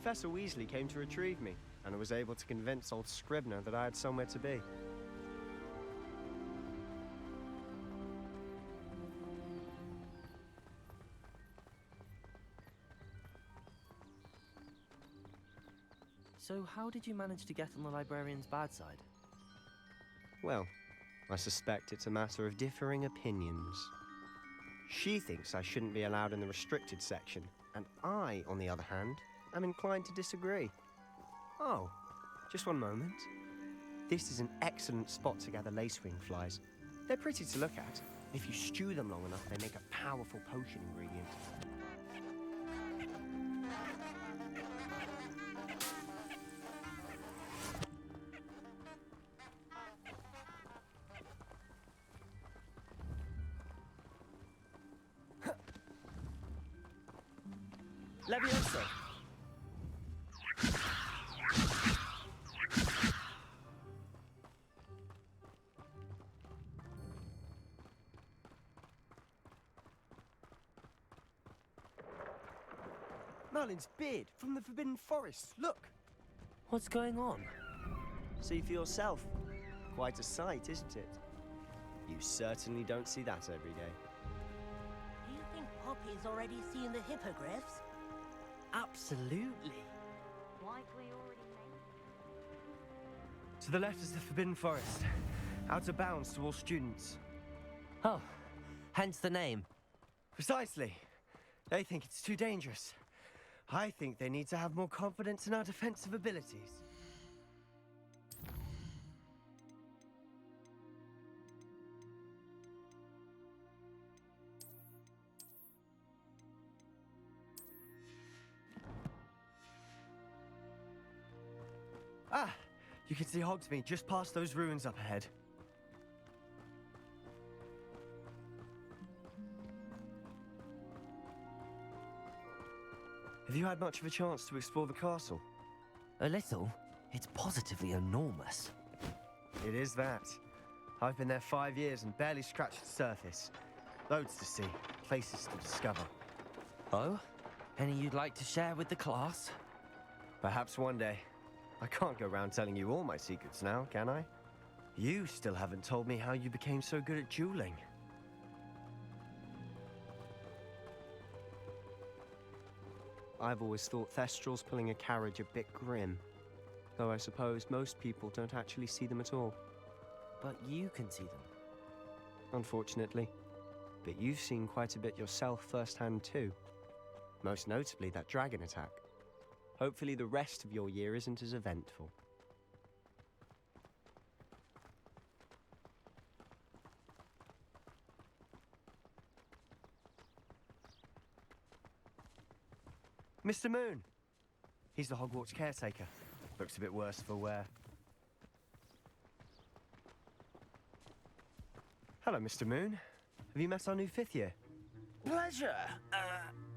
Professor Weasley came to retrieve me, and I was able to convince old Scribner that I had somewhere to be. So how did you manage to get on the librarian's bad side? Well, I suspect it's a matter of differing opinions. She thinks I shouldn't be allowed in the restricted section, and I, on the other hand, am inclined to disagree. Oh, just one moment. This is an excellent spot to gather lacewing flies. They're pretty to look at. If you stew them long enough, they make a powerful potion ingredient. Levioso! Merlin's beard from the Forbidden Forest, look! What's going on? See for yourself. Quite a sight, isn't it? You certainly don't see that every day. Do you think Poppy's already seen the hippogriffs? Absolutely. Like we already made. To the left is the Forbidden Forest. Out of bounds to all students. Oh, hence the name. Precisely. They think it's too dangerous. I think they need to have more confidence in our defensive abilities. Ah! You can see Hogsmeade just past those ruins up ahead. Have you had much of a chance to explore the castle? A little. It's positively enormous. It is that. I've been there 5 years and barely scratched the surface. Loads to see, places to discover. Oh? Any you'd like to share with the class? Perhaps one day. I can't go around telling you all my secrets now, can I? You still haven't told me how you became so good at dueling. I've always thought Thestrals pulling a carriage a bit grim. Though I suppose most people don't actually see them at all. But you can see them. Unfortunately. But you've seen quite a bit yourself firsthand too. Most notably that dragon attack. Hopefully the rest of your year isn't as eventful. Mr. Moon! He's the Hogwarts caretaker. Looks a bit worse for wear. Hello, Mr. Moon. Have you met our new 5th year? Pleasure.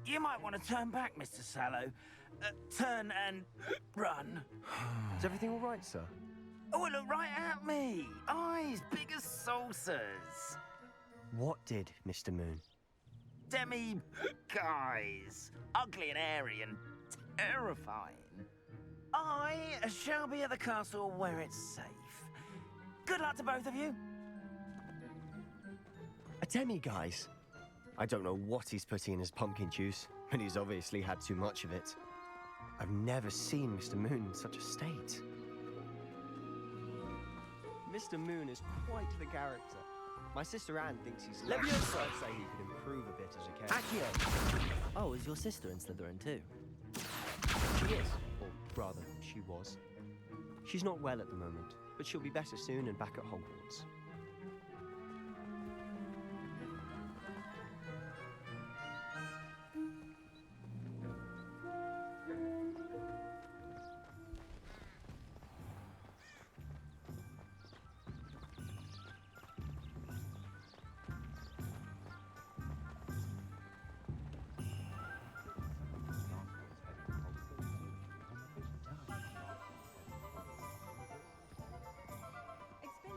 You might want to turn back, Mr. Sallow. Turn and run. Is everything all right, sir? Oh, look right at me. Eyes big as saucers. What did, Mr. Moon? Guys. Ugly and airy and terrifying. I shall be at the castle where it's safe. Good luck to both of you. A demi-guise? I don't know what he's putting in his pumpkin juice, but he's obviously had too much of it. I've never seen Mr. Moon in such a state. Mr. Moon is quite the character. My sister Anne thinks he's Levioso! I'd say he could improve a bit as a character. Accio! Oh, is your sister in Slytherin too? She is, or rather, she was. She's not well at the moment, but she'll be better soon and back at Hogwarts.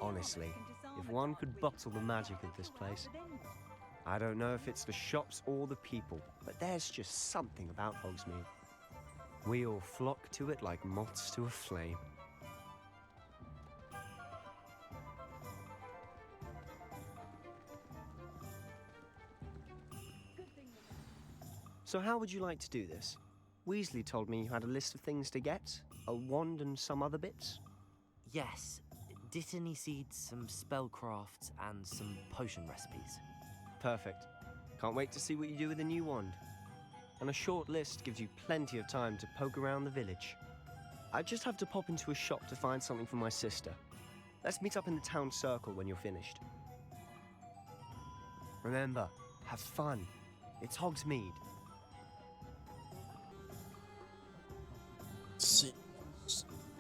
Honestly, if one could bottle the magic of this place. I don't know if it's the shops or the people, but there's just something about Hogsmeade. We all flock to it like moths to a flame. So how would you like to do this? Weasley told me you had a list of things to get, a wand and some other bits. Yes, Dittany seeds, some spellcrafts, and some potion recipes. Perfect. Can't wait to see what you do with the new wand. And a short list gives you plenty of time to poke around the village. I just have to pop into a shop to find something for my sister. Let's meet up in the town circle when you're finished. Remember, have fun. It's Hogsmeade. Let's see.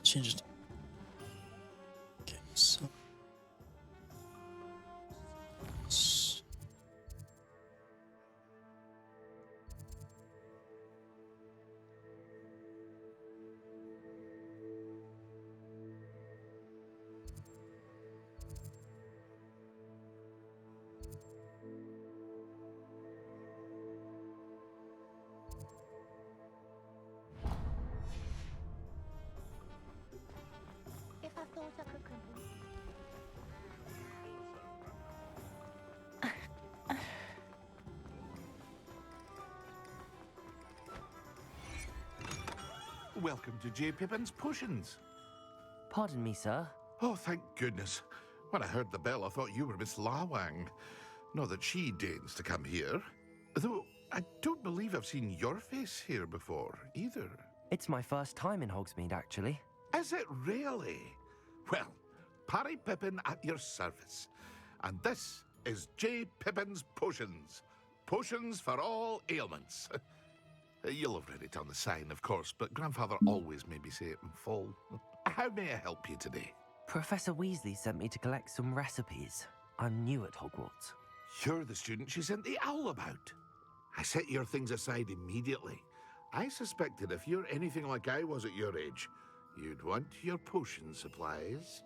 Changed. Okay, so. If I thought I could convince Welcome to J. Pippin's Potions. Pardon me, sir. Oh, thank goodness. When I heard the bell, I thought you were Miss Lawang. Not that she deigns to come here. Though I don't believe I've seen your face here before, either. It's my first time in Hogsmeade, actually. Is it really? Well, Parry Pippin at your service. And this is J. Pippin's Potions. Potions for all ailments. You'll have read it on the sign, of course, but Grandfather always made me say it in full. How may I help you today? Professor Weasley sent me to collect some recipes. I'm new at Hogwarts. You're the student she sent the owl about. I set your things aside immediately. I suspected if you're anything like I was at your age, you'd want your potion supplies.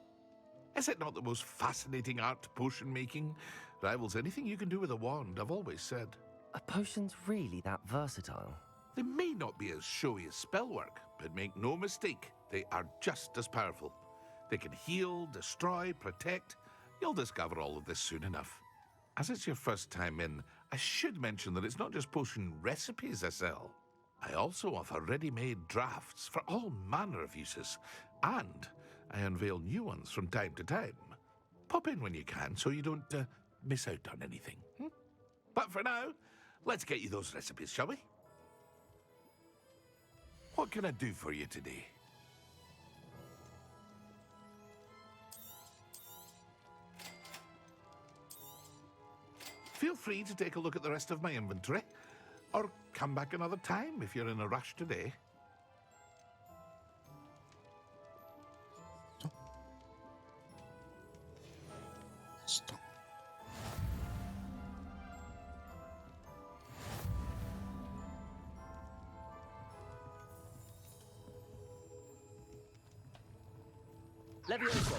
Is it not the most fascinating art, potion making? Rivals anything you can do with a wand, I've always said. Are potions really that versatile? They may not be as showy as spellwork, but make no mistake, they are just as powerful. They can heal, destroy, protect. You'll discover all of this soon enough. As it's your first time in, I should mention that it's not just potion recipes I sell. I also offer ready-made drafts for all manner of uses, and I unveil new ones from time to time. Pop in when you can so you don't miss out on anything. But for now, let's get you those recipes, shall we? What can I do for you today? Feel free to take a look at the rest of my inventory, or come back another time if you're in a rush today. Stop. Levioso!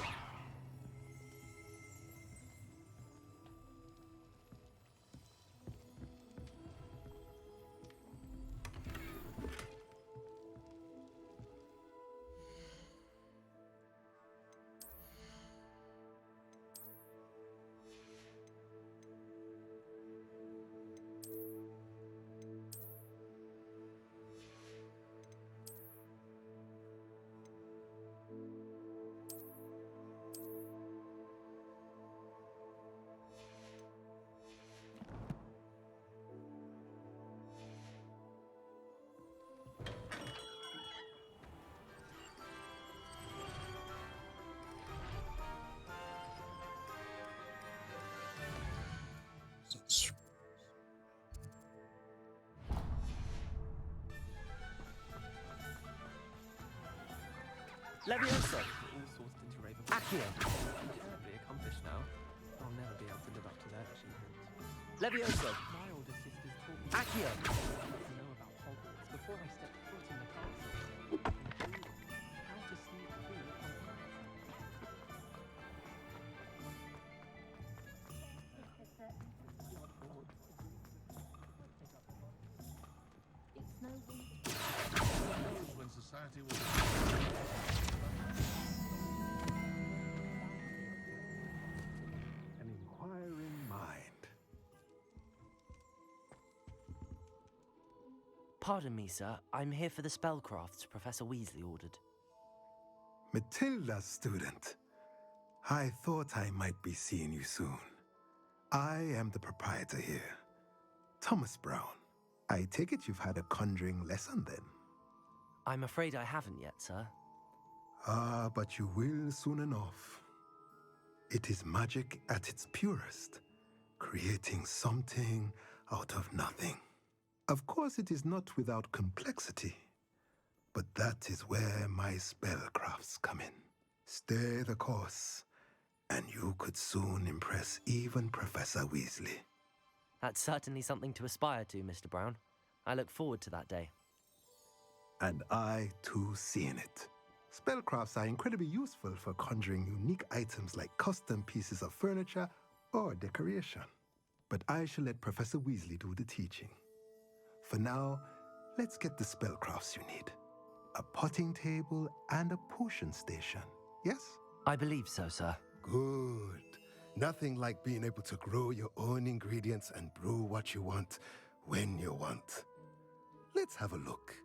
Levioso! All sourced into Ravenclaw. Accio! Terribly accomplished now. I'll never be able to live up to their achievements. Levioso! My older sisters taught me Accio! to know about Hogwarts before I stepped foot in the castle. Including how to sneak through the compartments. it's no wonder. Pardon me, sir. I'm here for the spellcrafts Professor Weasley ordered. Matilda's student. I thought I might be seeing you soon. I am the proprietor here, Thomas Brown. I take it you've had a conjuring lesson then? I'm afraid I haven't yet, sir. Ah, but you will soon enough. It is magic at its purest, creating something out of nothing. Of course, it is not without complexity, but that is where my spellcrafts come in. Stay the course, and you could soon impress even Professor Weasley. That's certainly something to aspire to, Mr. Brown. I look forward to that day. And I, too, seeing it. Spellcrafts are incredibly useful for conjuring unique items like custom pieces of furniture or decoration. But I shall let Professor Weasley do the teaching. For now, let's get the spellcrafts you need. A potting table and a potion station, yes? I believe so, sir. Good. Nothing like being able to grow your own ingredients and brew what you want when you want. Let's have a look.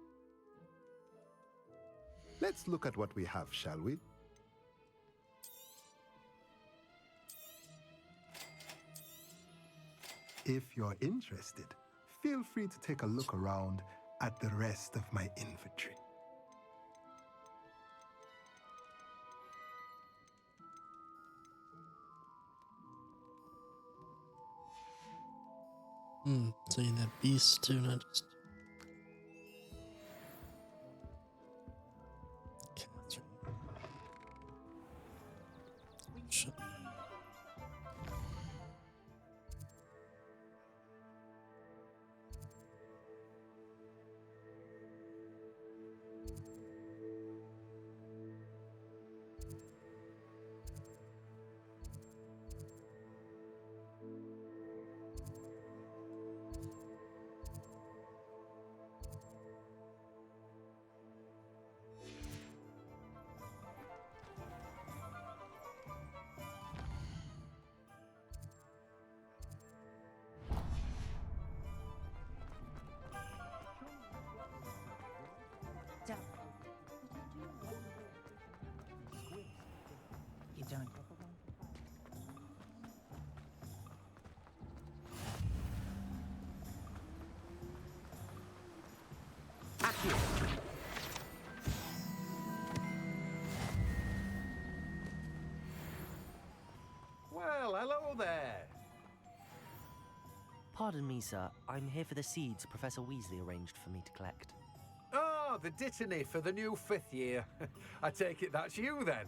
Let's look at what we have, shall we? If you're interested, feel free to take a look around at the rest of my inventory. So you need that beast too, not just... Okay, that's right. Shit. You don't. Well, hello there. Pardon me, sir. I'm here for the seeds Professor Weasley arranged for me to collect. Oh, the dittany for the new 5th year. I take it that's you then.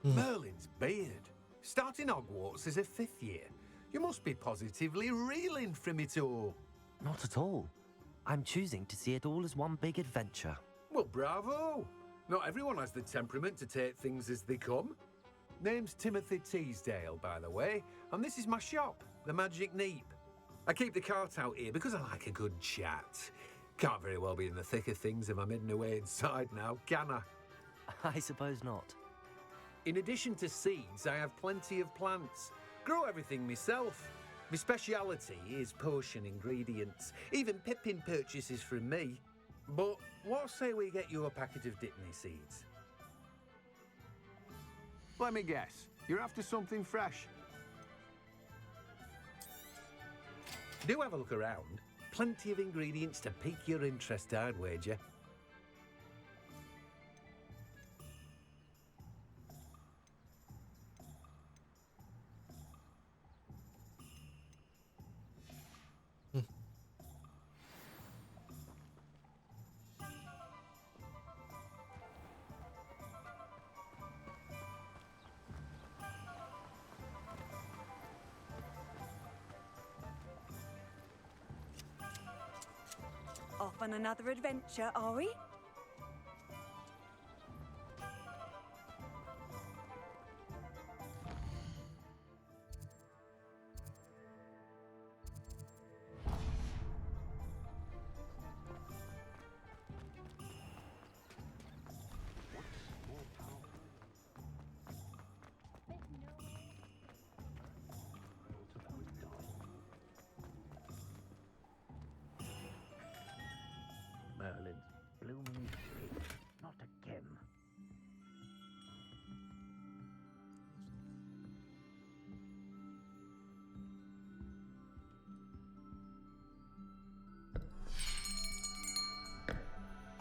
Merlin's beard. Starting Hogwarts as a 5th year. You must be positively reeling from it all. Not at all. I'm choosing to see it all as one big adventure. Well, bravo. Not everyone has the temperament to take things as they come. Name's Timothy Teasdale, by the way, and this is my shop, the Magic Neep. I keep the cart out here because I like a good chat. Can't very well be in the thick of things if I'm hidden away inside now, can I? I suppose not. In addition to seeds, I have plenty of plants. Grow everything myself. My speciality is potion ingredients. Even Pippin purchases from me. But what say we get you a packet of Dittany seeds? Let me guess. You're after something fresh. Do have a look around. Plenty of ingredients to pique your interest, I'd wager. Off on another adventure, are we?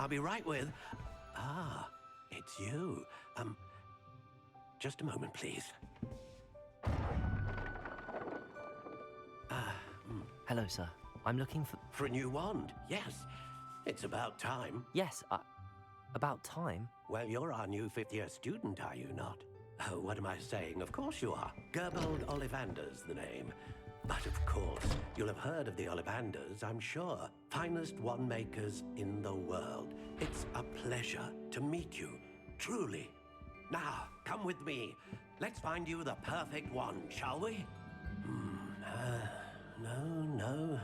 I'll be right with... Ah, it's you. Just a moment, please. Hello, sir. I'm looking for... For a new wand, yes. It's about time. Yes, about time? Well, you're our new fifth-year student, are you not? Oh, what am I saying? Of course you are. Gerbold Ollivanders, the name. But of course, you'll have heard of the Ollivanders, I'm sure. Finest wand makers in the world. It's a pleasure to meet you, truly. Now, come with me. Let's find you the perfect wand, shall we? No,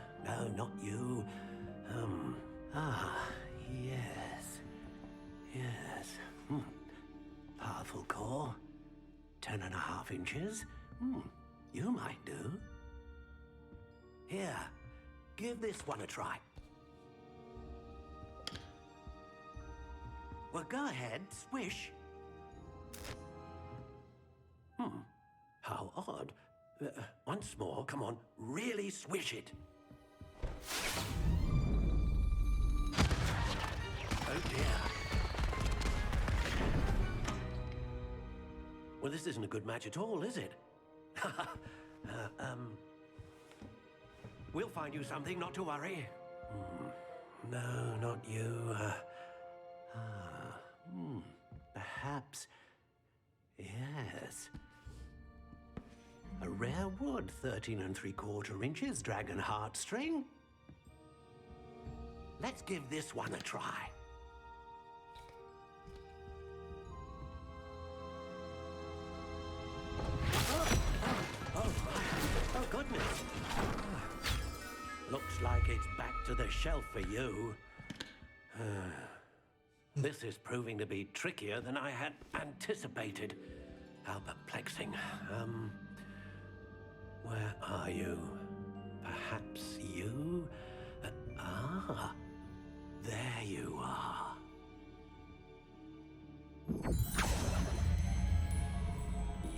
not you. Yes. Powerful core. 10.5 inches. You might do. Here, give this one a try. Well, go ahead, swish. How odd. Once more, come on, really swish it. Oh dear. Well, this isn't a good match at all, is it? We'll find you something, not to worry. No, not you. Perhaps. Yes. A rare wood, 13 3/4 inches, dragon heartstring. Let's give this one a try. Oh, goodness. Looks like it's back to the shelf for you. This is proving to be trickier than I had anticipated. How perplexing. Where are you? Perhaps you? There you are.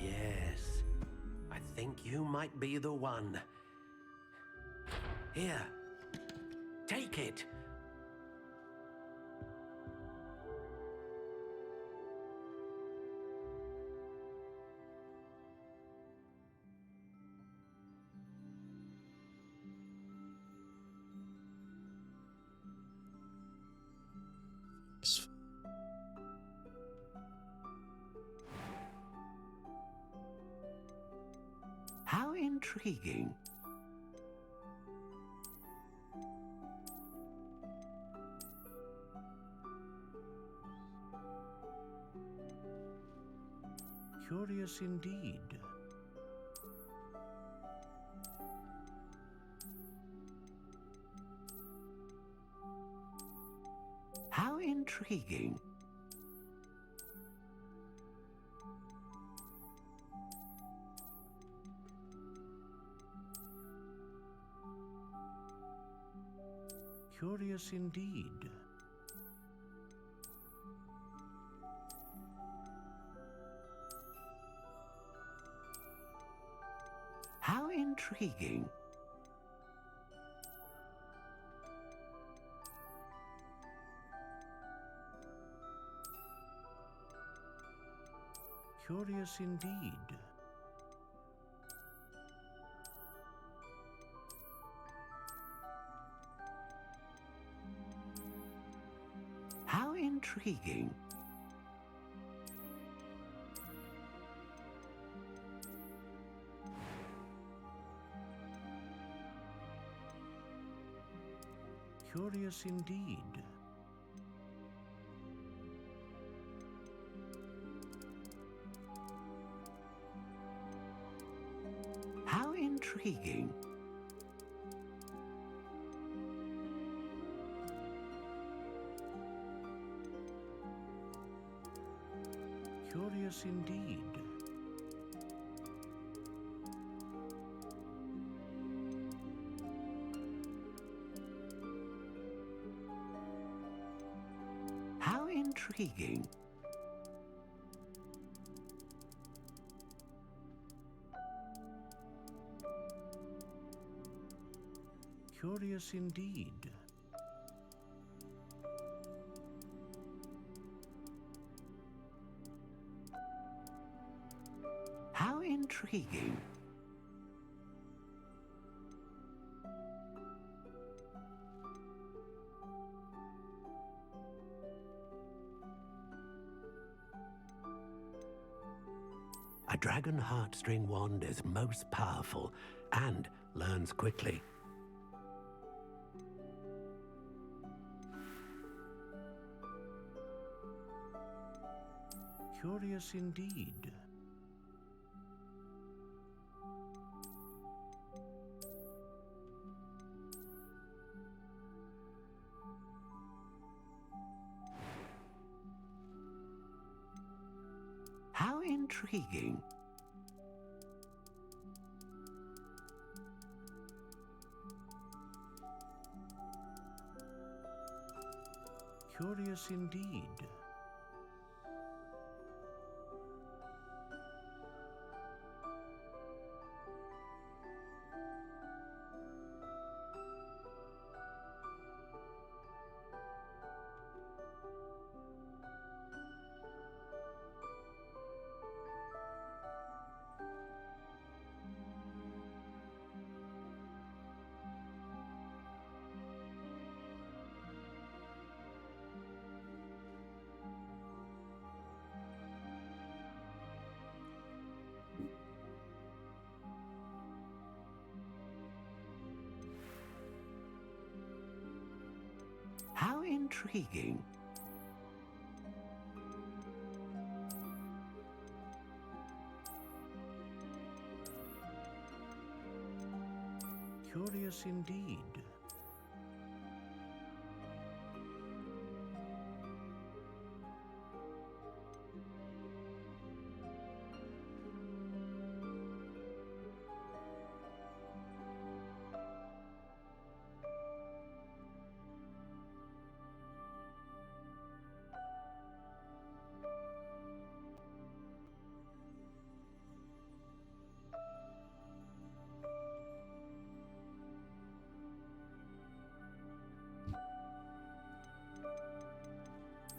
Yes, I think you might be the one. Here, take it. How intriguing. Curious indeed. How intriguing. Curious indeed. How intriguing. Curious indeed. How intriguing. Curious indeed. How intriguing. Curious indeed. How intriguing. Curious indeed. intriguing. A dragon heartstring wand is most powerful and learns quickly. Curious indeed. How intriguing. Curious indeed. How intriguing. Curious indeed.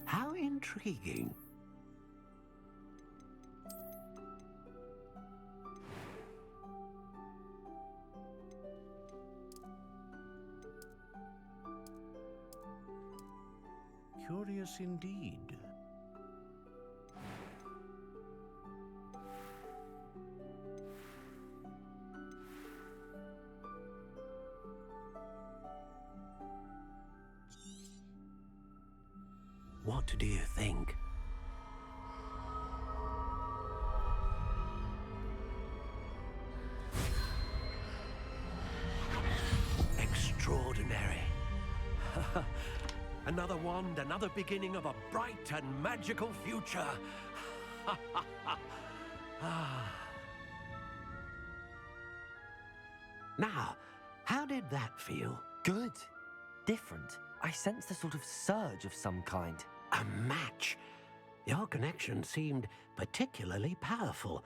How intriguing. Curious indeed. What do you think? Extraordinary. Another wand, another beginning of a bright and magical future. Now, how did that feel? Good. Different. I sensed a sort of surge of some kind. A match. Your connection seemed particularly powerful.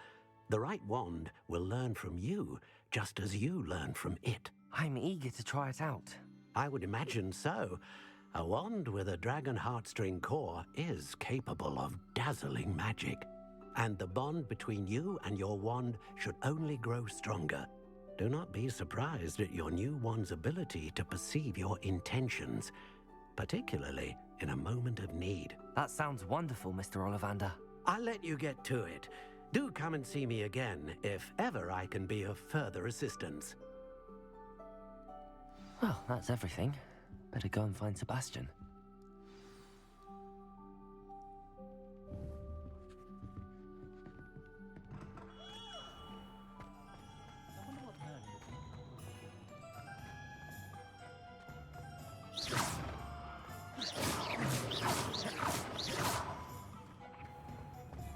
The right wand will learn from you, just as you learn from it. I'm eager to try it out. I would imagine so. A wand with a dragon heartstring core is capable of dazzling magic. And the bond between you and your wand should only grow stronger. Do not be surprised at your new wand's ability to perceive your intentions, particularly in a moment of need. That sounds wonderful, Mr. Ollivander. I'll let you get to it. Do come and see me again if ever I can be of further assistance. Well, that's everything. Better go and find Sebastian. I wonder what Merlin would think.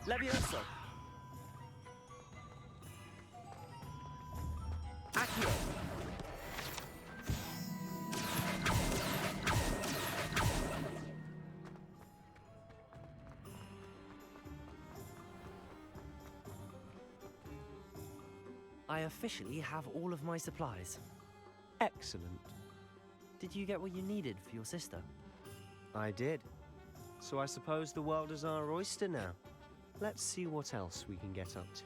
Levioso! Accio! I officially have all of my supplies. Excellent. Did you get what you needed for your sister? I did. So I suppose the world is our oyster now. Let's see what else we can get up to.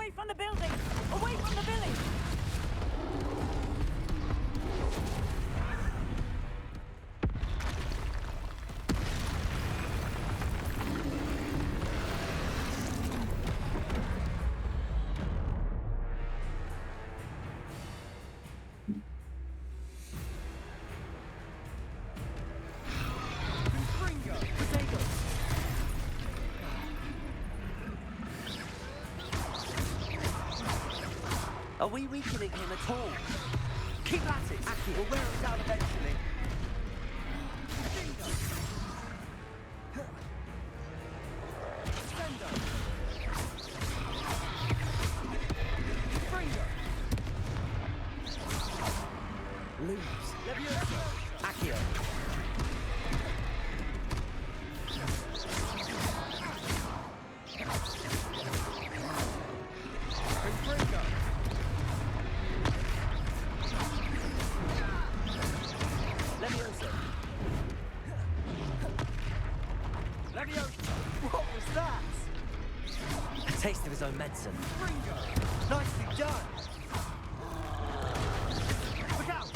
Away from the building! Away from the village! Are we weakening him at all? Keep at it, Aki. We'll wear him down eventually. Lose. Akio. What was that? A taste of his own medicine. Nicely done. Look out!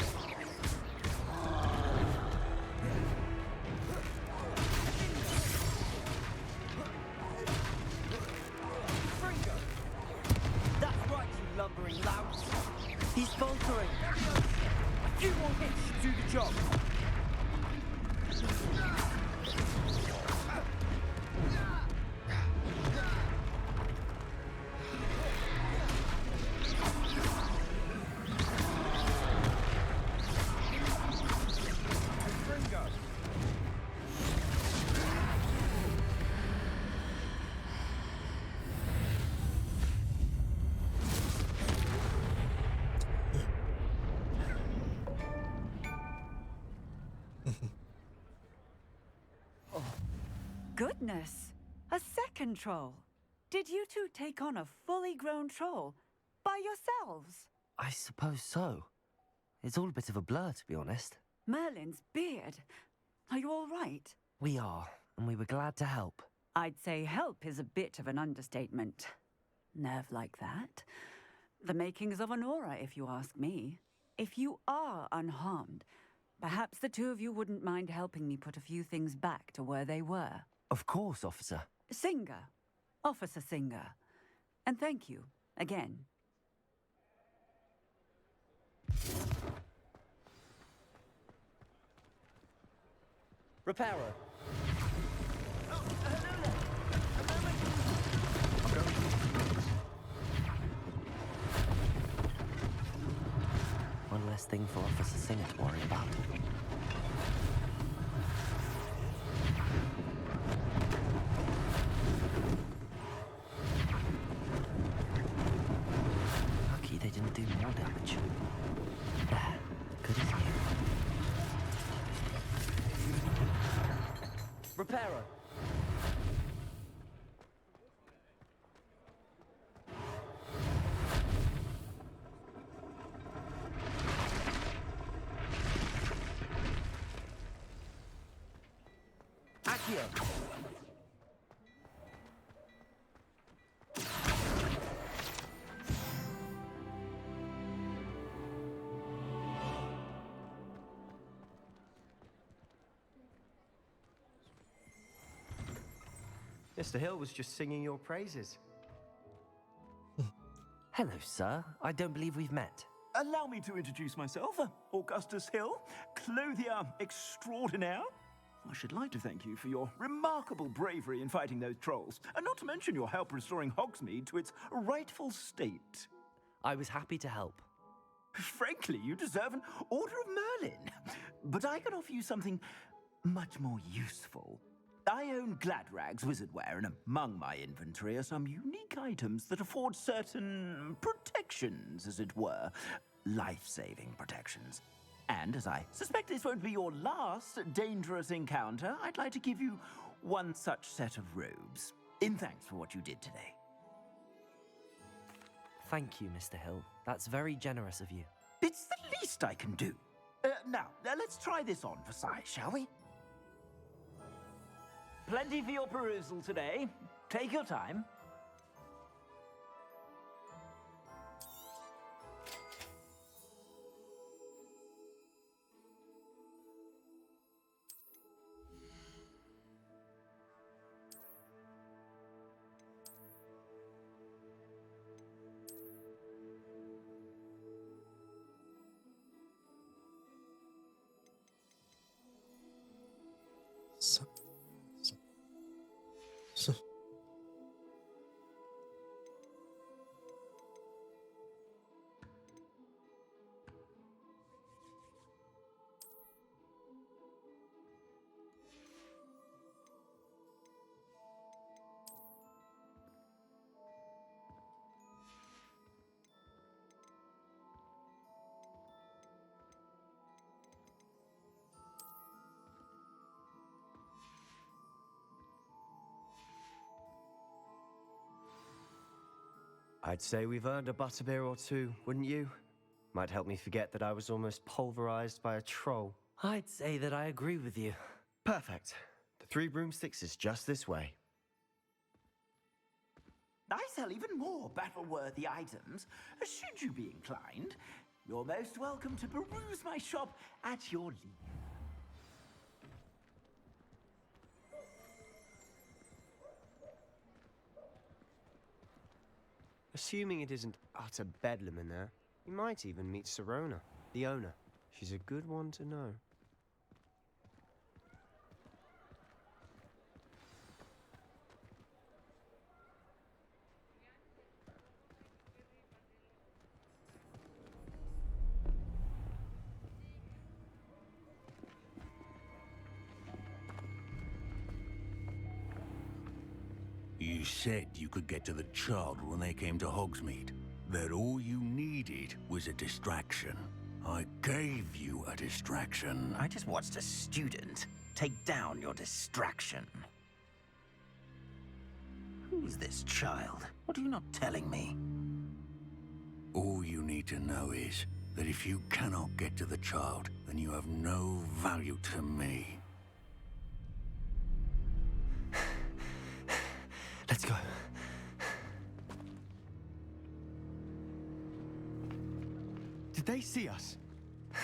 That's right, you lumbering louts. He's faltering. A few more hits should do the job. Goodness! A second troll! Did you two take on a fully grown troll? By yourselves? I suppose so. It's all a bit of a blur, to be honest. Merlin's beard. Are you all right? We are, and we were glad to help. I'd say help is a bit of an understatement. Nerve like that. The makings of an aura, if you ask me. If you are unharmed, perhaps the two of you wouldn't mind helping me put a few things back to where they were. Of course, officer. Singer. Officer Singer. And thank you, again. Repairer. One less thing for Officer Singer to worry about. Lucky they didn't do more damage. There, good as new. Repairer. Akio. Mr. Hill was just singing your praises. Hello, sir. I don't believe we've met. Allow me to introduce myself, Augustus Hill, clothier extraordinaire. I should like to thank you for your remarkable bravery in fighting those trolls, and not to mention your help restoring Hogsmeade to its rightful state. I was happy to help. Frankly, you deserve an Order of Merlin. But I can offer you something much more useful. I own Gladrag's wizardware, and among my inventory are some unique items that afford certain protections, as it were. Life-saving protections. And as I suspect this won't be your last dangerous encounter, I'd like to give you one such set of robes, in thanks for what you did today. Thank you, Mr. Hill. That's very generous of you. It's the least I can do. Now, let's try this on for size, shall we? Plenty for your perusal today. Take your time. I'd say we've earned a butterbeer or two, wouldn't you? Might help me forget that I was almost pulverized by a troll. I'd say that I agree with you. Perfect. The Three Broomsticks is just this way. I sell even more battle-worthy items. Should you be inclined, you're most welcome to peruse my shop at your leisure. Assuming it isn't utter bedlam in there, you might even meet Sirona, the owner. She's a good one to know. You said you could get to the child when they came to Hogsmeade. That all you needed was a distraction. I gave you a distraction. I just watched a student take down your distraction. Who's this child? What are you not telling me? All you need to know is that if you cannot get to the child, then you have no value to me. Let's go. Did they see us?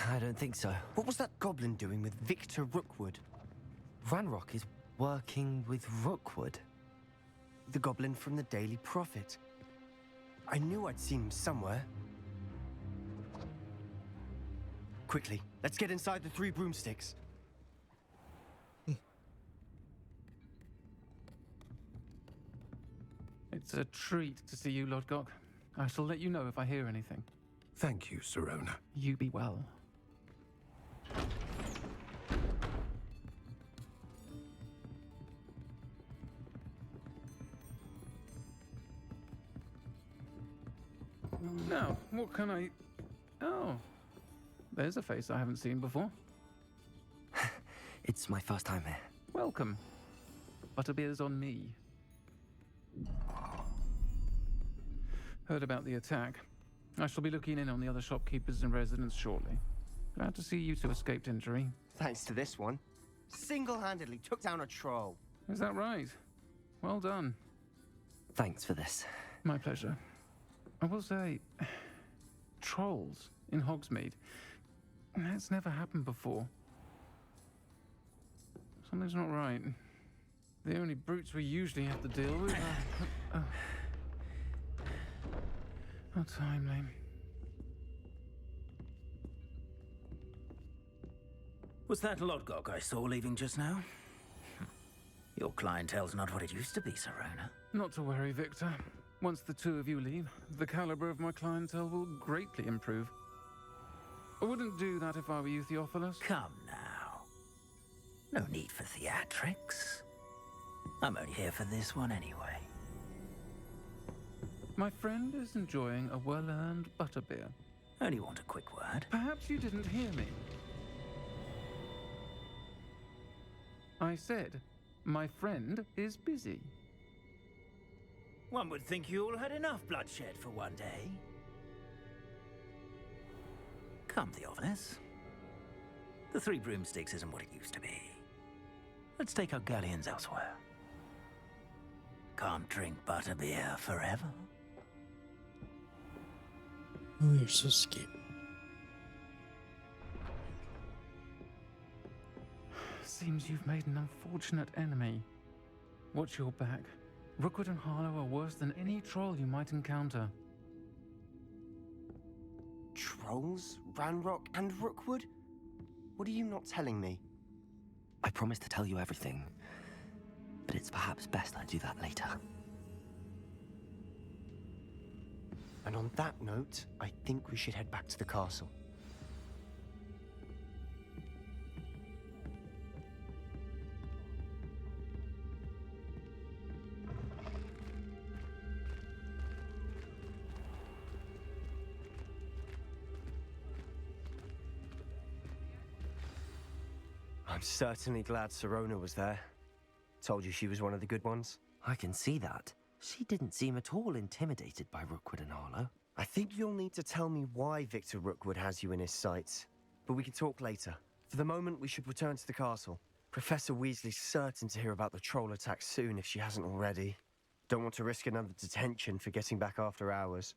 I don't think so. What was that goblin doing with Victor Rookwood? Ranrock is working with Rookwood. The goblin from the Daily Prophet. I knew I'd seen him somewhere. Quickly, let's get inside the Three Broomsticks. It's a treat to see you, Lodgok. I shall let you know if I hear anything. Thank you, Sirona. You be well. Now, what can I... Oh, there's a face I haven't seen before. It's my first time here. Welcome. Butterbeer's on me. Heard about the attack. I shall be looking in on the other shopkeepers and residents shortly. Glad to see you two escaped injury. Thanks to this one. Single-handedly took down a troll. Is that right? Well done. Thanks for this. My pleasure. I will say, trolls in Hogsmeade. That's never happened before. Something's not right. The only brutes we usually have to deal with are... How timely. Was that Lodgok I saw leaving just now? Your clientele's not what it used to be, Sirona. Not to worry, Victor. Once the two of you leave, the caliber of my clientele will greatly improve. I wouldn't do that if I were you, Theophilus. Come now. No need for theatrics. I'm only here for this one anyway. My friend is enjoying a well-earned butterbeer. Only want a quick word. Perhaps you didn't hear me. I said, my friend is busy. One would think you all had enough bloodshed for one day. Come, Theophilus. The Three Broomsticks isn't what it used to be. Let's take our galleons elsewhere. Can't drink butterbeer forever. Oh, you're so scared. Seems you've made an unfortunate enemy. Watch your back. Rookwood and Harlow are worse than any troll you might encounter. Trolls? Ranrock and Rookwood? What are you not telling me? I promised to tell you everything, but it's perhaps best I do that later. And on that note, I think we should head back to the castle. I'm certainly glad Sirona was there. Told you she was one of the good ones. I can see that. She didn't seem at all intimidated by Rookwood and Harlow. I think you'll need to tell me why Victor Rookwood has you in his sights. But we can talk later. For the moment, we should return to the castle. Professor Weasley's certain to hear about the troll attack soon if she hasn't already. Don't want to risk another detention for getting back after hours.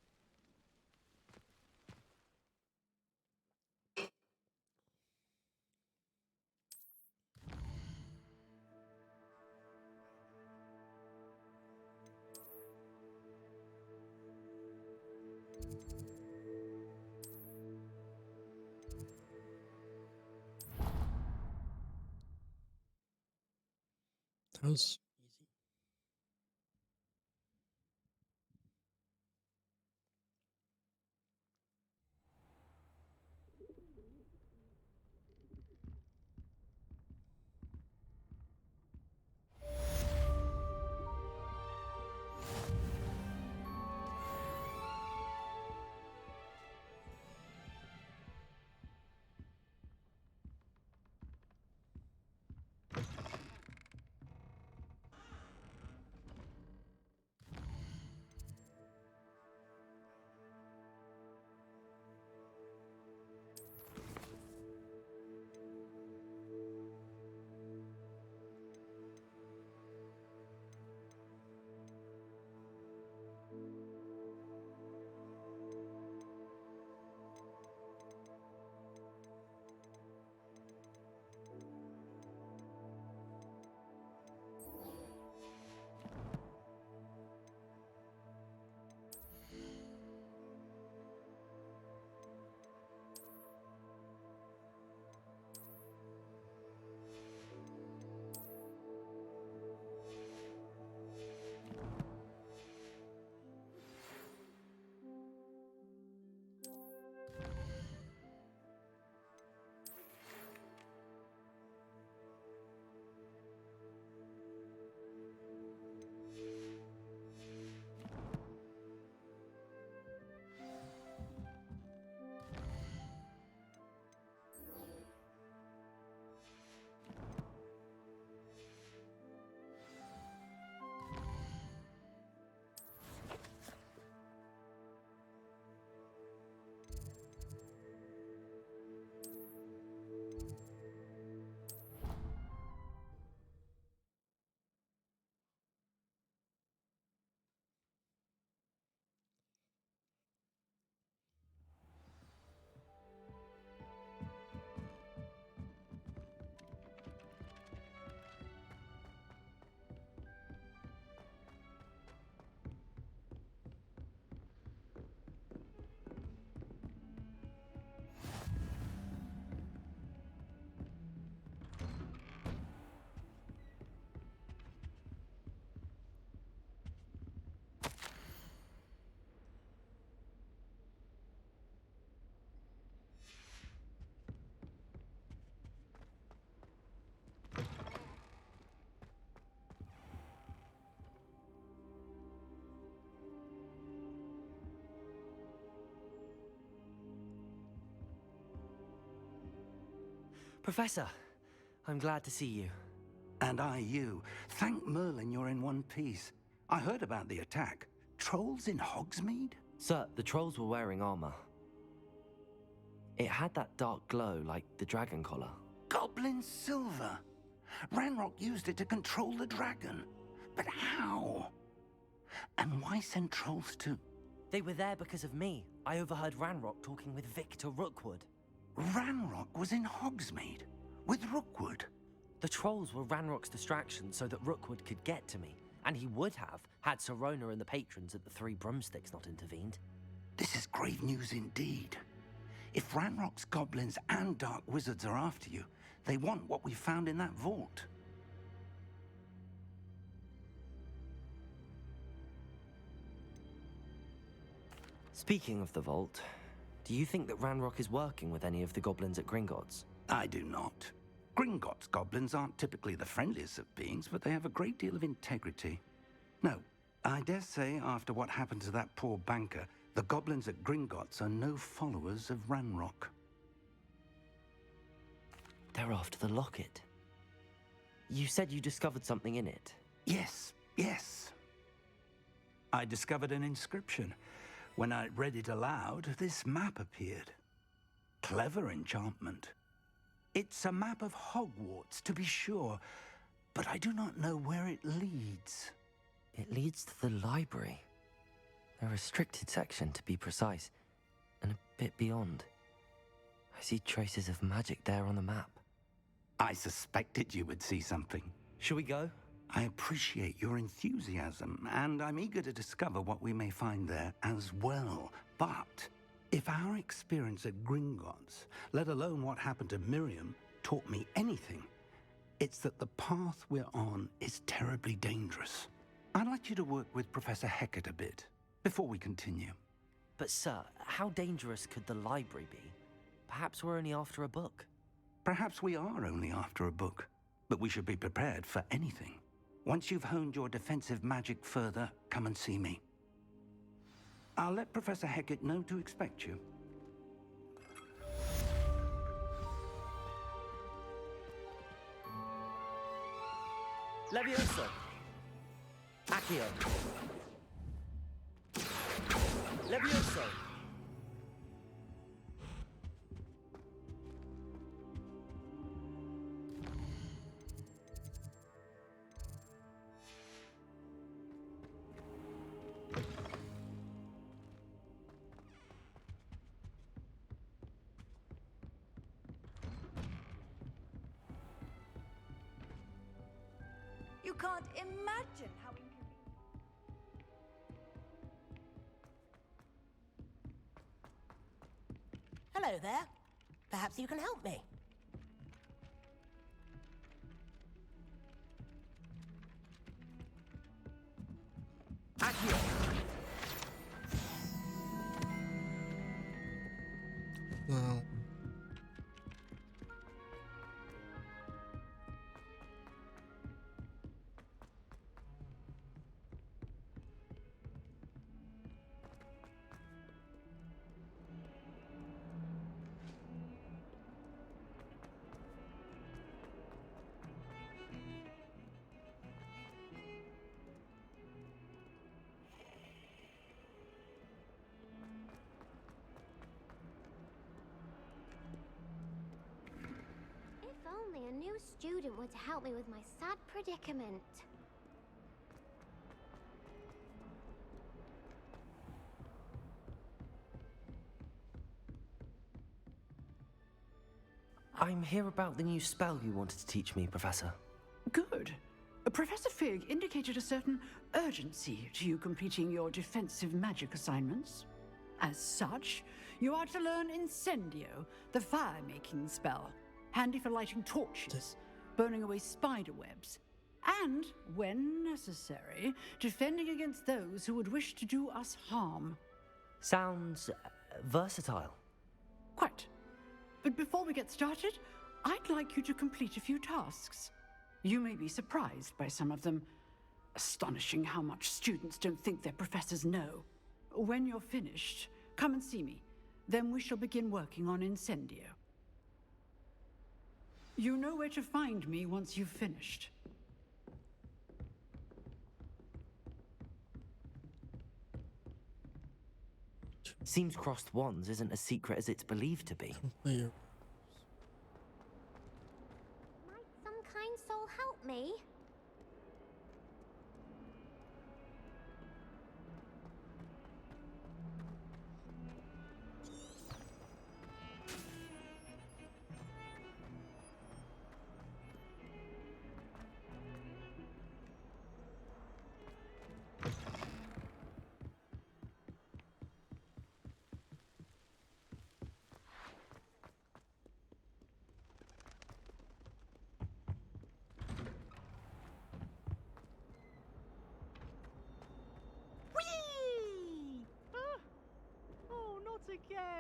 That was easy. Professor, I'm glad to see you. And I you. Thank Merlin you're in one piece. I heard about the attack. Trolls in Hogsmeade? Sir, the trolls were wearing armor. It had that dark glow like the dragon collar. Goblin silver! Ranrock used it to control the dragon. But how? And why send trolls to... They were there because of me. I overheard Ranrock talking with Victor Rookwood. Ranrock was in Hogsmeade? With Rookwood? The trolls were Ranrock's distraction so that Rookwood could get to me. And he would have, had Sirona and the patrons at the Three Broomsticks not intervened. This is grave news indeed. If Ranrock's goblins and dark wizards are after you, they want what we found in that vault. Speaking of the vault, do you think that Ranrock is working with any of the goblins at Gringotts? I do not. Gringotts goblins aren't typically the friendliest of beings, but they have a great deal of integrity. No, I dare say after what happened to that poor banker, the goblins at Gringotts are no followers of Ranrock. They're after the locket. You said you discovered something in it. Yes, yes. I discovered an inscription. When I read it aloud, this map appeared. Clever enchantment. It's a map of Hogwarts, to be sure, but I do not know where it leads. It leads to the library. A restricted section, to be precise, and a bit beyond. I see traces of magic there on the map. I suspected you would see something. Shall we go? I appreciate your enthusiasm, and I'm eager to discover what we may find there as well. But if our experience at Gringotts, let alone what happened to Miriam, taught me anything, it's that the path we're on is terribly dangerous. I'd like you to work with Professor Hecat a bit before we continue. But sir, how dangerous could the library be? Perhaps we're only after a book. Perhaps we are only after a book, but we should be prepared for anything. Once you've honed your defensive magic further, come and see me. I'll let Professor Hecat know to expect you. Levioso! Accio! Levioso! You can't imagine how inconvenient. Hello there. Perhaps you can help me. Accio! Well, If only a new student were to help me with my sad predicament. I'm here about the new spell you wanted to teach me, Professor. Good. Professor Fig indicated a certain urgency to you completing your defensive magic assignments. As such, you are to learn Incendio, the fire-making spell, handy for lighting torches, burning away spider webs, and, when necessary, defending against those who would wish to do us harm. Sounds versatile. Quite. But before we get started, I'd like you to complete a few tasks. You may be surprised by some of them. Astonishing how much students don't think their professors know. When you're finished, come and see me. Then we shall begin working on Incendio. You know where to find me once you've finished. Seems crossed wands isn't as secret as it's believed to be. Might some kind soul help me?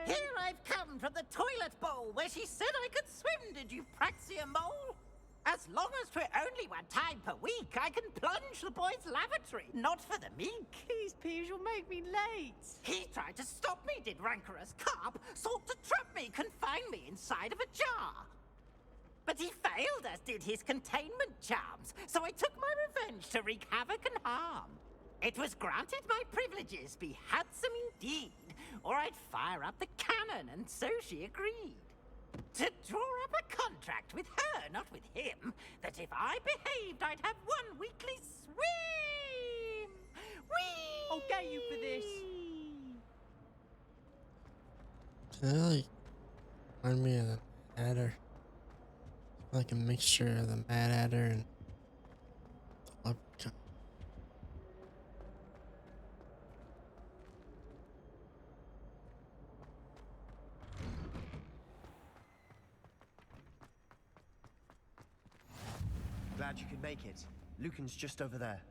Here I've come from the toilet bowl where she said I could swim, did you Praxia mole? As long as 'twere only one time per week, I can plunge the boy's lavatory, not for the meek. Please, Peeves, you'll make me late. He tried to stop me, did rancorous carp, sought to trap me, confine me inside of a jar. But he failed, as did his containment charms, so I took my revenge to wreak havoc and harm. It was granted my privileges be handsome indeed, or I'd fire up the cannon, and so she agreed. To draw up a contract with her, not with him, that if I behaved, I'd have 1 weekly swim! Whee! I'll get you for this. Like, remind me of the Mad Hatter. Like a mixture of the Mad Hatter and the Leprechaun. Glad you could make it. Lucan's just over there.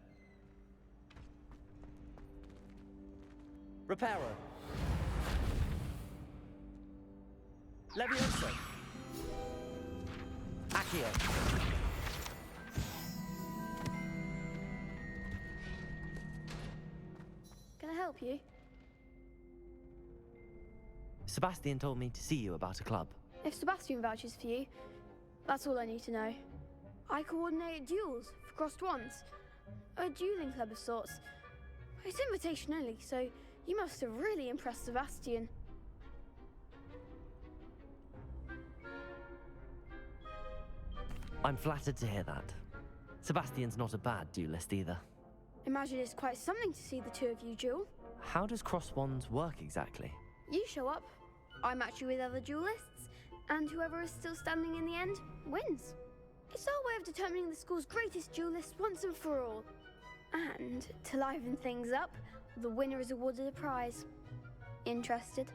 Reparo. Levioso. Accio. Can I help you? Sebastian told me to see you about a club. If Sebastian vouches for you, that's all I need to know. I coordinate duels for crossed wands. A dueling club of sorts. It's invitation only, so you must have really impressed Sebastian. I'm flattered to hear that. Sebastian's not a bad duelist either. Imagine it's quite something to see the two of you duel. How does cross wands work exactly? You show up, I match you with other duelists, and whoever is still standing in the end wins. It's our way of determining the school's greatest duelist once and for all. And to liven things up, the winner is awarded a prize. Interested?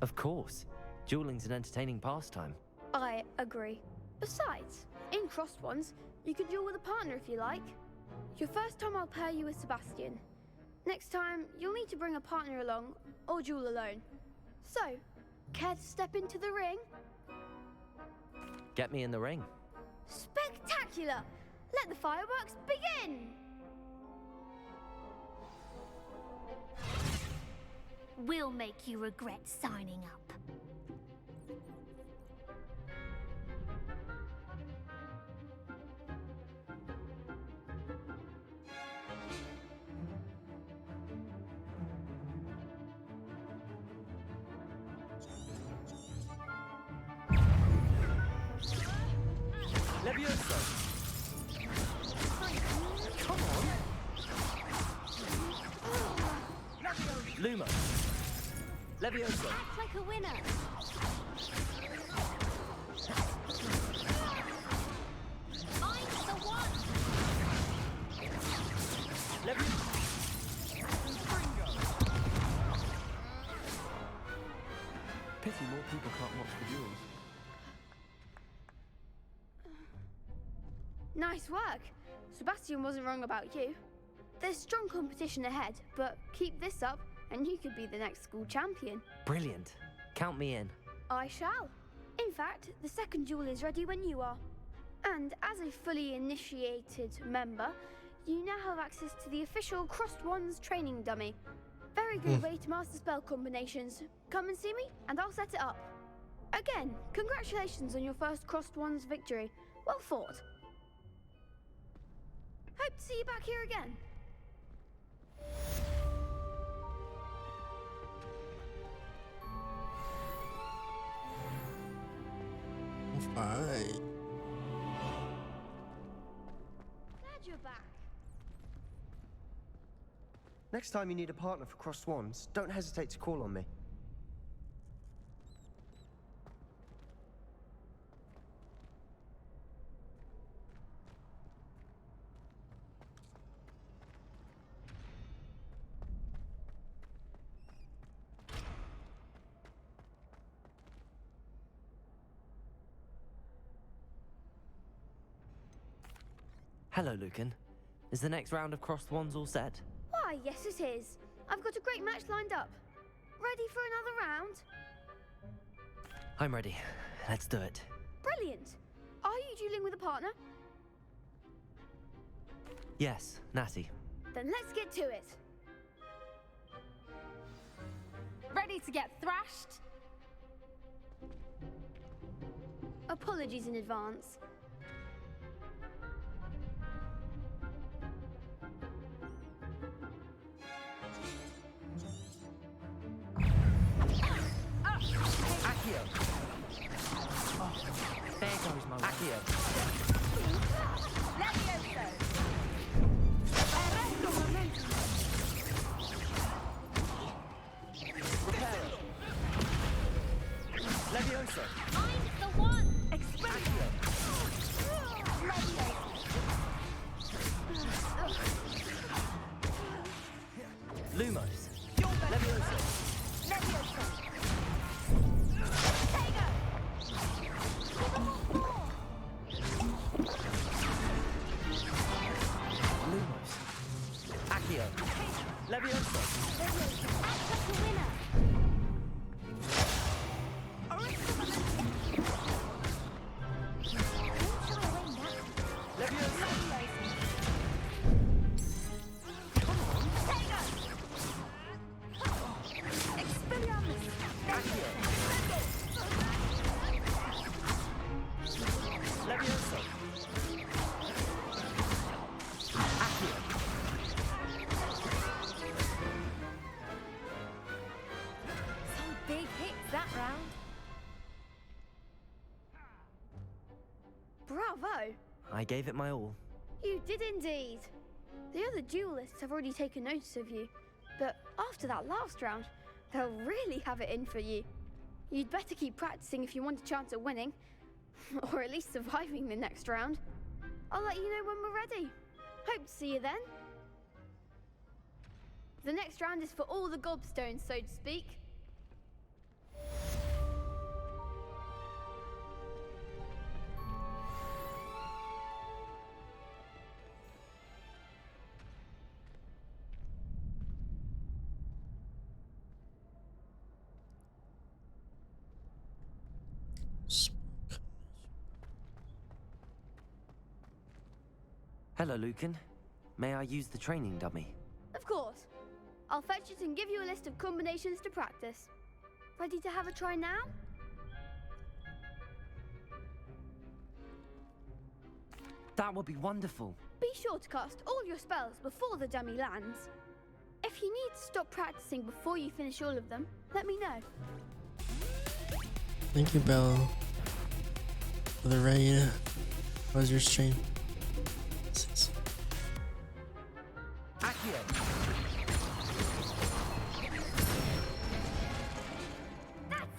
Of course. Dueling's an entertaining pastime. I agree. Besides, in crossed ones, you can duel with a partner if you like. Your first time I'll pair you with Sebastian. Next time, you'll need to bring a partner along, or duel alone. So, care to step into the ring? Get me in the ring. Spectacular! Let the fireworks begin! We'll make you regret signing up. Levioso. Come on. Luma. Levioso. Act like a winner. I'm the one. Levioso. Pity more people can't watch the duels. Nice work. Sebastian wasn't wrong about you. There's strong competition ahead, but keep this up and you could be the next school champion. Brilliant. Count me in. I shall. In fact, the second duel is ready when you are. And as a fully initiated member, you now have access to the official Crossed Wands training dummy. Very good way to master spell combinations. Come and see me and I'll set it up. Again, congratulations on your first Crossed Wands victory. Well fought. Hope to see you back here again. Fine. Glad you're back. Next time you need a partner for crossed wands, don't hesitate to call on me. Hello, Lucan. Is the next round of crossed wands all set? Why, yes it is. I've got a great match lined up. Ready for another round? I'm ready. Let's do it. Brilliant. Are you dueling with a partner? Yes, Natty. Then let's get to it. Ready to get thrashed? Apologies in advance. Accio. Levioso. I'm the one! Accio. Lumos. Levioso. Lumos. Accio. Levioso. Some big hits that round. Bravo! I gave it my all. You did indeed. The other duelists have already taken notice of you, but after that last round, they'll really have it in for you. You'd better keep practicing if you want a chance at winning, or at least surviving the next round. I'll let you know when we're ready. Hope to see you then. The next round is for all the gobstones, so to speak. Hello, Lucan. May I use the training dummy? Of course. I'll fetch it and give you a list of combinations to practice. Ready to have a try now? That would be wonderful. Be sure to cast all your spells before the dummy lands. If you need to stop practicing before you finish all of them, let me know. Thank you, Bella, for the raid. How was your stream?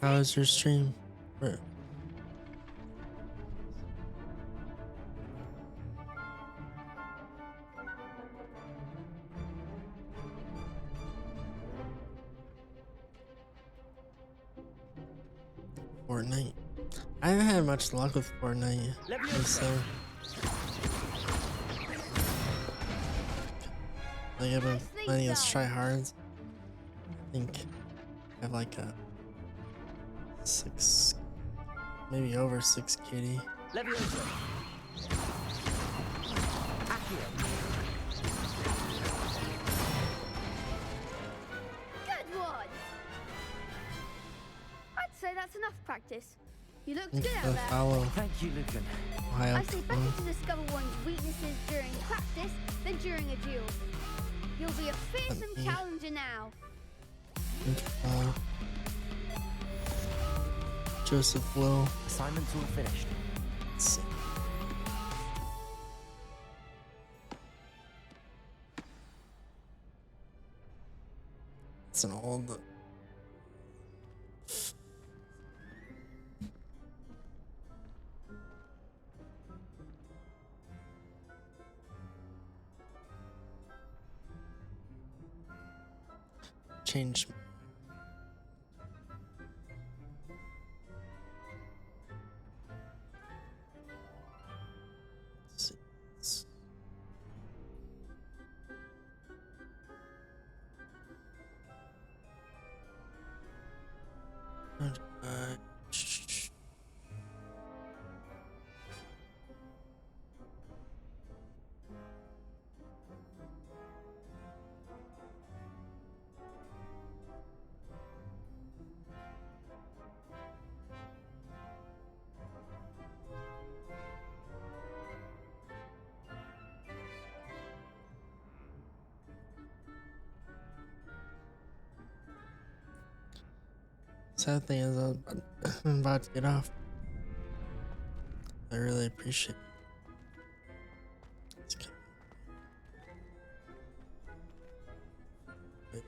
How was your stream? Fortnite. I haven't had much luck with Fortnite. So like I've been playing against tryhards. I think I have like a 6, maybe over 6 kitty. Levioso. Accio. Good one! I'd say that's enough practice. You looked good out there. Follow. Thank you, Lucan. I say better to discover one's weaknesses during practice than during a duel. You'll be a fearsome challenger now. Joseph Will. Assignment's all finished. Let's see. It's an old. Change. Sad thing is, I'm about to get off. I really appreciate it. Let's get wait.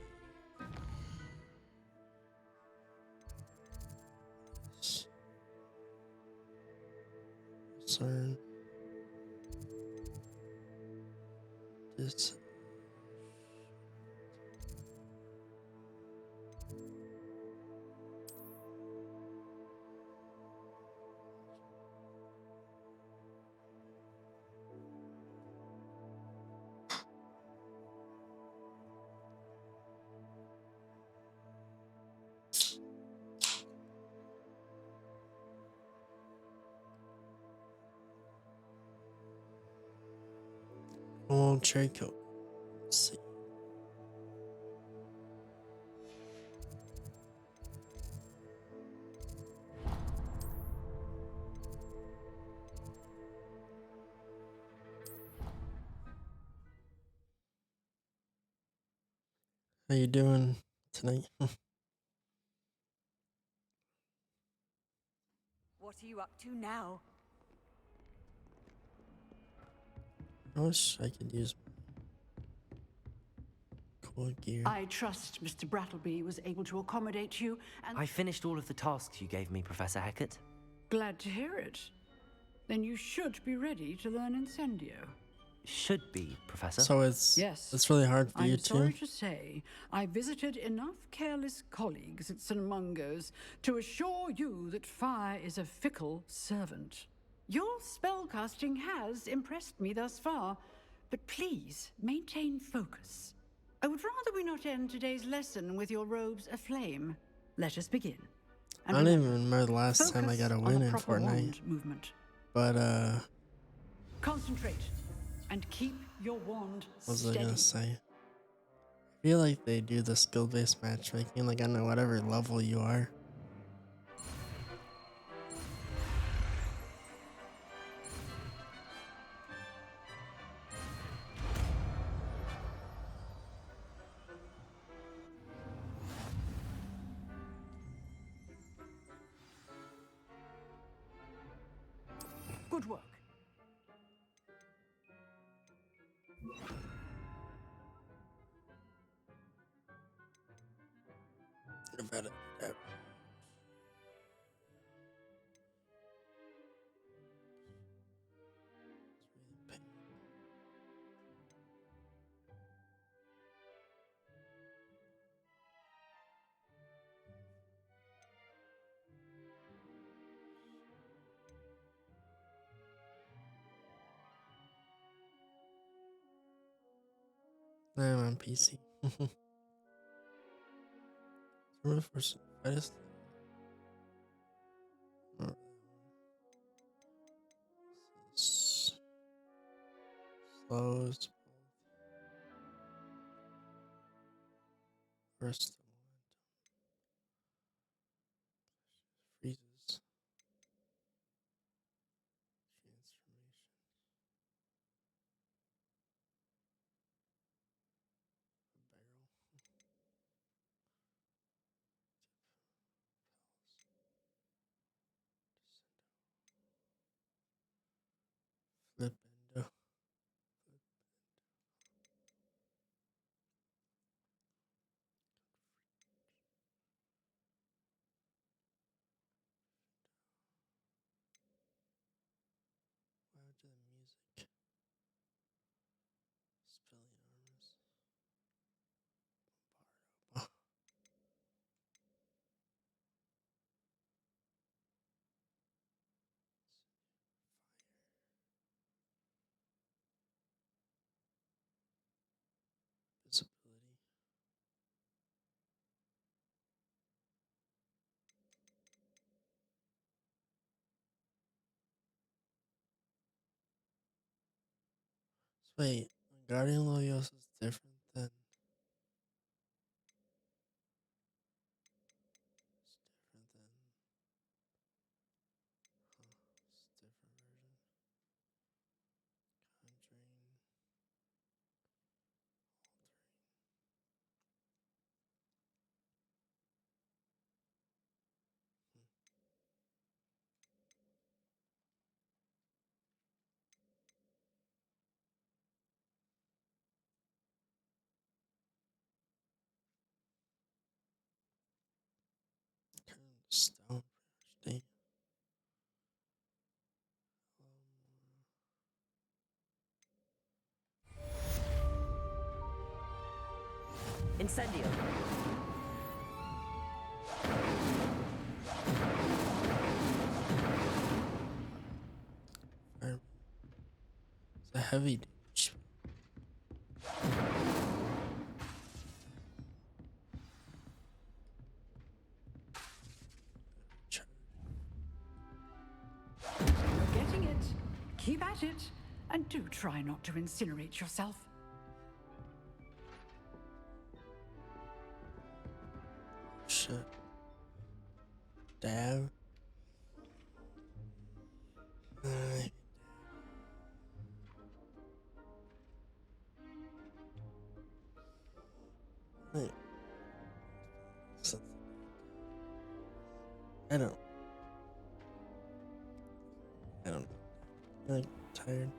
Concern. This. Oh, cherry coat. Let's see. How you doing tonight? What are you up to now? I wish I could use cool gear. I trust Mr. Brattleby was able to accommodate you, and I finished all of the tasks you gave me, Professor Hecat. glad to hear it. Then you should be ready to learn Incendio. Should be, Professor. So it's really hard for you I'm sorry too. to say, I visited enough careless colleagues at St. Mungo's to assure you that fire is a fickle servant. Your spellcasting has impressed me thus far, but please maintain focus. I would rather we not end today's lesson with your robes aflame. Let us begin. I don't even remember the last time I got a Focus on win the in proper Fortnite. wand movement. But Concentrate and keep your wand what was I steady. gonna say? I feel like they do the skill-based matchmaking, like on whatever level you are. Good work. About it. I'm on PC. Remember for fights? Slows. First freezes. Transformation. Barrel. Flip window. Wow to the music. Spelling arms. Visibility. So wait, Guardian Lilios is different than it's different version. Conjuring. Incendio. It's a heavy damage. You're getting it. Keep at it. And do try not to incinerate yourself. Shit. Dab. Wait. I don't know. I'm like tired.